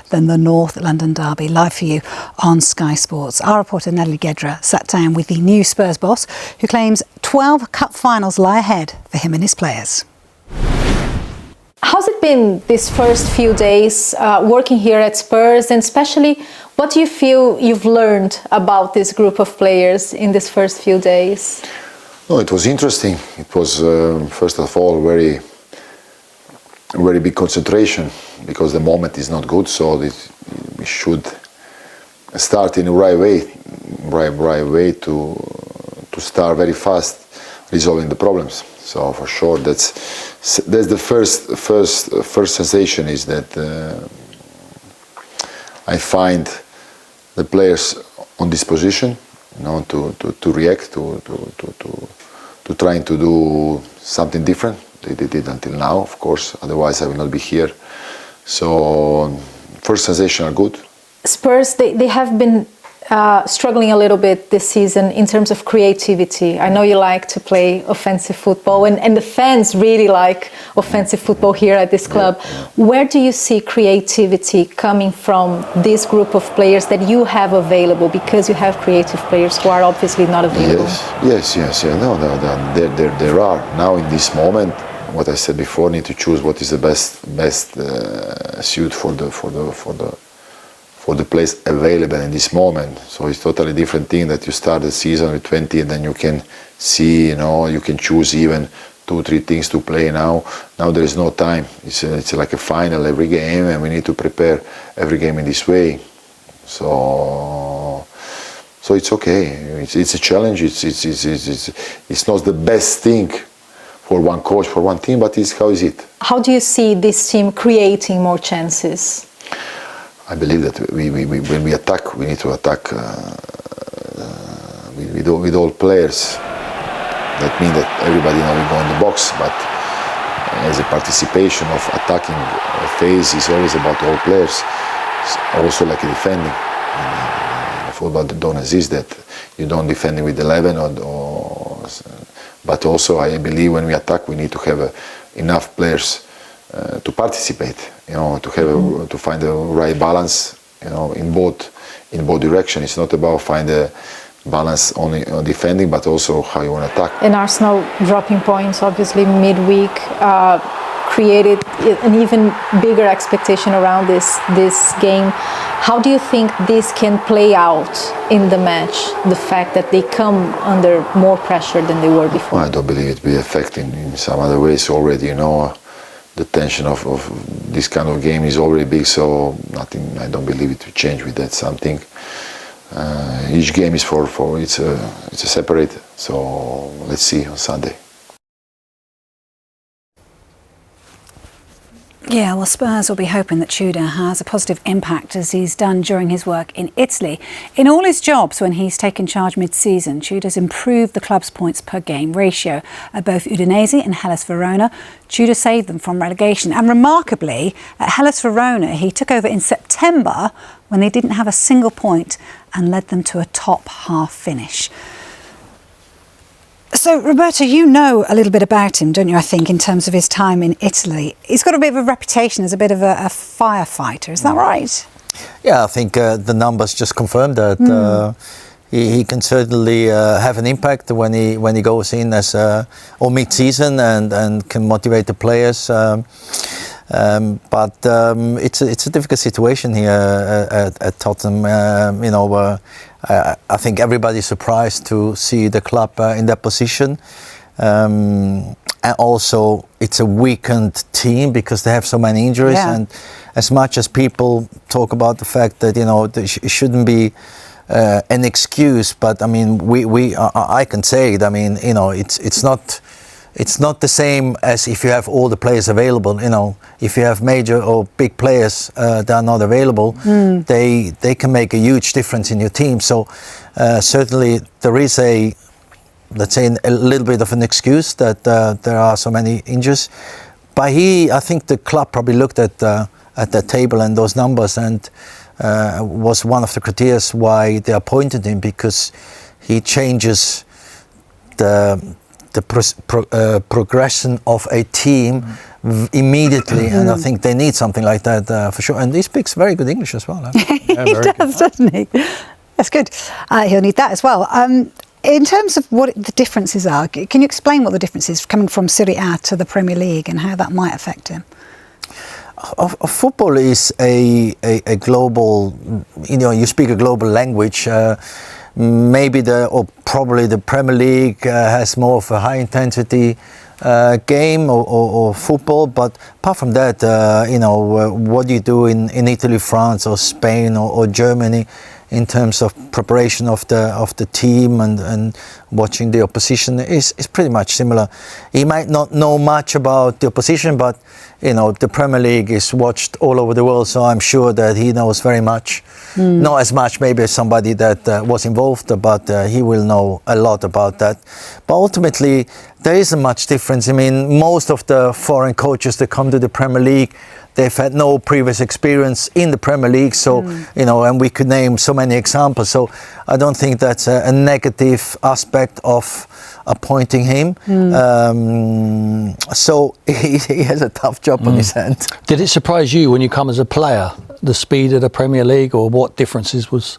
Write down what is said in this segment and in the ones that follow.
than the North London derby. Live for you on Sky Sports. Our reporter Nelly Gedra sat down with the new Spurs boss, who claims 12 cup finals lie ahead for him and his players. How's it been these first few days working here at Spurs, and especially what do you feel you've learned about this group of players in these first few days? No, it was interesting. It was first of all very big concentration, because the moment is not good, so we should start in the right way to start very fast resolving the problems. So for sure, that's the first sensation is that I find the players on this position, to react, to trying to do something different. They did until now, of course. Otherwise, I will not be here. So first sensation are good. Spurs, they have been struggling a little bit this season in terms of creativity. I know you like to play offensive football, and the fans really like offensive football here at this club. Yeah. Where do you see creativity coming from this group of players that you have available? Because you have creative players who are obviously not available. Yes. No, there are. Now in this moment, what I said before, need to choose what is the best suit for the players available in this moment. So it's totally different thing that you start the season with 20 and then you can see, you can choose even 2-3 things to play now. Now there is no time. It's like a final every game, and we need to prepare every game in this way. So it's okay. It's a challenge. It's not the best thing for one coach, for one team, but how is it? How do you see this team creating more chances? I believe that when we attack, we need to attack with all players. That means that everybody will go in the box, but as a participation of attacking phase is always about all players. It's also like a defending. Football don't exist that you don't defend with 11 but also I believe when we attack, we need to have enough players to participate, to find the right balance, in both directions. It's not about find a balance only on defending, but also how you want to attack. And Arsenal dropping points, obviously midweek, created an even bigger expectation around this game. How do you think this can play out in the match? The fact that they come under more pressure than they were before. I don't believe it will be affecting in some other ways already. The tension of this kind of game is already big, so nothing. I don't believe it will change with that. Something. Each game is for it's a separate. So let's see on Sunday. Yeah, well, Spurs will be hoping that Tudor has a positive impact, as he's done during his work in Italy. In all his jobs when he's taken charge mid-season, Tudor's improved the club's points per game ratio. At both Udinese and Hellas Verona, Tudor saved them from relegation. And remarkably, at Hellas Verona, he took over in September when they didn't have a single point and led them to a top half finish. So, Roberto, you know a little bit about him, don't you, I think, in terms of his time in Italy. He's got a bit of a reputation as a bit of a firefighter, is that right? Yeah, I think the numbers just confirm that. He can certainly have an impact when he goes in as or mid-season and can motivate the players. But it's a difficult situation here at Tottenham. I think everybody's surprised to see the club in that position. And also, it's a weakened team because they have so many injuries. Yeah. And as much as people talk about the fact that it shouldn't be an excuse, but I mean, I can say it. I mean, it's not the same as if you have all the players available. If you have major or big players that are not available, they can make a huge difference in your team. So certainly there is let's say a little bit of an excuse that there are so many injuries. But I think the club probably looked at the table and those numbers, and was one of the criteria why they appointed him, because he changes the progression of a team immediately, and I think they need something like that for sure. And he speaks very good English as well. He does, doesn't he? That's good. He'll need that as well. In terms of what the differences are, can you explain what the difference is coming from Serie A to the Premier League and how that might affect him? Football is a global, you speak a global language. Maybe probably the Premier League has more of a high intensity game or football, but apart from that, what you do in Italy, France, or Spain or Germany, in terms of preparation of the team and watching the opposition is pretty much similar. He might not know much about the opposition, but the Premier League is watched all over the world, so I'm sure that he knows very much. Not as much maybe as somebody that was involved, but he will know a lot about that. But ultimately, there isn't much difference. I mean, most of the foreign coaches that come to the Premier League, they've had no previous experience in the Premier League, so and we could name so many examples. So I don't think that's a negative aspect of appointing him. So he has a tough job on his hand. Did it surprise you when you come as a player, the speed of the Premier League, or what differences was?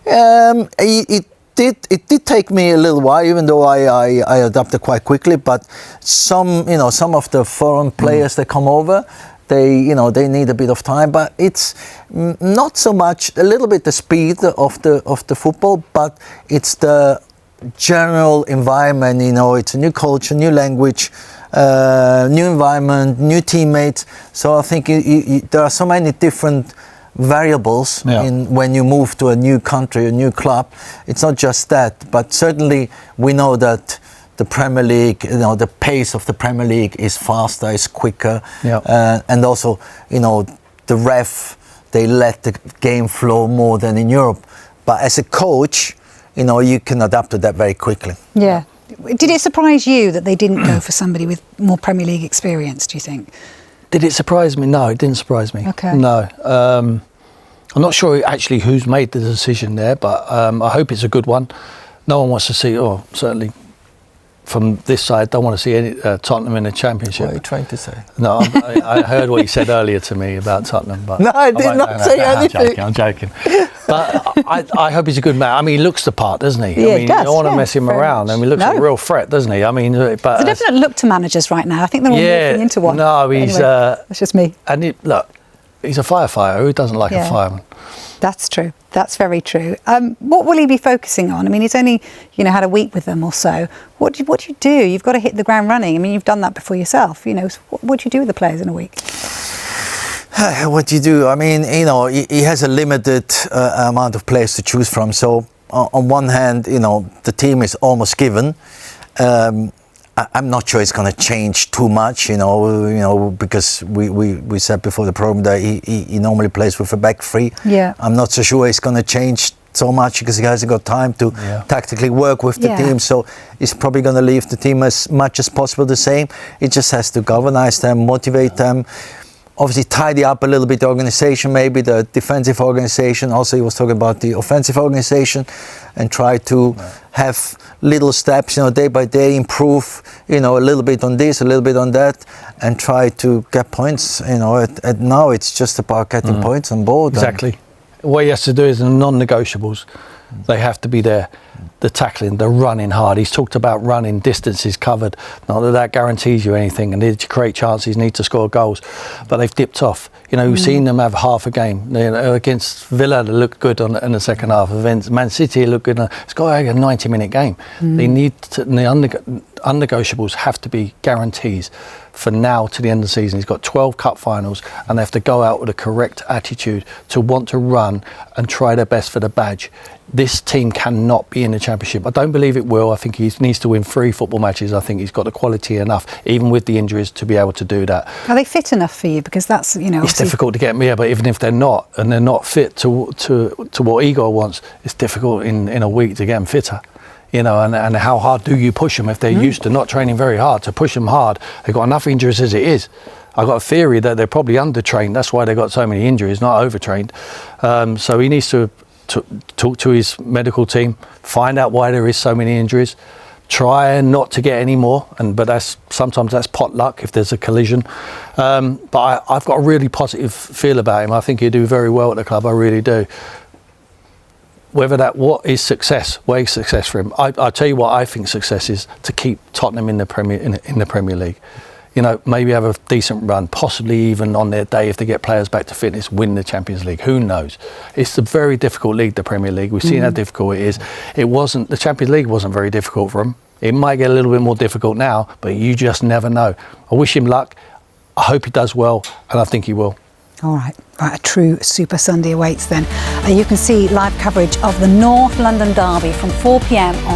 It did take me a little while, even though I adapted quite quickly. But some of the foreign players that come over, they need a bit of time. But it's not so much a little bit the speed of the football, but it's the general environment. It's a new culture, new language, new environment, new teammates. So I think there are so many different variables when you move to a new country, a new club. It's not just that, but certainly we know that the Premier League, the pace of the Premier League is faster, is quicker, and also, the ref, they let the game flow more than in Europe. But as a coach, you can adapt to that very quickly. Yeah. Did it surprise you that they didn't go for somebody with more Premier League experience, do you think? Did it surprise me? No, it didn't surprise me. Okay. No. I'm not sure actually who's made the decision there, but I hope it's a good one. No one wants to see, certainly from this side, don't want to see any Tottenham in the Championship. What are you trying to say? No, I heard what you said earlier to me about Tottenham. But no, I did not say anything. I'm joking. But I hope he's a good man. I mean, he looks the part, doesn't he? Yeah, I mean, he does, you don't want to mess him around. I mean, he looks like a real threat, doesn't he? I mean, but it's a definite look to managers right now. I think they're all moving into one. No, he's... Anyway, that's just me. And look, he's a firefighter. Who doesn't like a fireman? That's true. That's very true. What will he be focusing on? I mean, he's only, had a week with them or so. What do you do? You've got to hit the ground running. I mean, you've done that before yourself. So what do you do with the players in a week? What do you do? I mean, he has a limited amount of players to choose from. So on one hand, the team is almost given. I'm not sure it's going to change too much, because we said before the program that he normally plays with a back three. Yeah. I'm not so sure it's going to change so much because he hasn't got time to tactically work with the team. So he's probably going to leave the team as much as possible the same. He just has to galvanize them, motivate them. Obviously tidy up a little bit the organization, maybe the defensive organization. Also, he was talking about the offensive organization, and try to have little steps, day by day, improve, a little bit on this, a little bit on that, and try to get points. At now it's just about getting points on board. Exactly. What he has to do is the non-negotiables. They have to be there. The tackling, the running hard. He's talked about running, distances covered. Not that guarantees you anything, and need to create chances, need to score goals. But they've dipped off. We've seen them have half a game. Against Villa, they looked good in the second half. Against Man City, they looked good. It's got to be a 90-minute game. They need to, the unnegotiables have to be guarantees for now to the end of the season. He's got 12 cup finals, and they have to go out with a correct attitude to want to run and try their best for the badge. This team cannot be in the Championship. I don't believe it will. I think he needs to win 3 football matches. I think he's got the quality enough, even with the injuries, to be able to do that. Are they fit enough for you? Because that's, it's difficult to get them here, but even if they're not, and they're not fit to what Igor wants, it's difficult in a week to get them fitter. And how hard do you push them if they're used to not training very hard? To push them hard, they've got enough injuries as it is. I've got a theory that they're probably undertrained. That's why they've got so many injuries, not overtrained. So he needs to talk to his medical team, find out why there is so many injuries, try not to get any more, but sometimes that's pot luck if there's a collision. But I've got a really positive feel about him. I think he'll do very well at the club. I really do. What is success for him? I tell you what I think success is: to keep Tottenham in the Premier League. You know, maybe have a decent run, possibly even on their day, if they get players back to fitness, win the Champions League. Who knows? It's a very difficult league, the Premier League. We've seen how difficult it is. The Champions League wasn't very difficult for them. It might get a little bit more difficult now, but you just never know. I wish him luck. I hope he does well, and I think he will. All right, a true Super Sunday awaits then. You can see live coverage of the North London derby from 4 p.m. on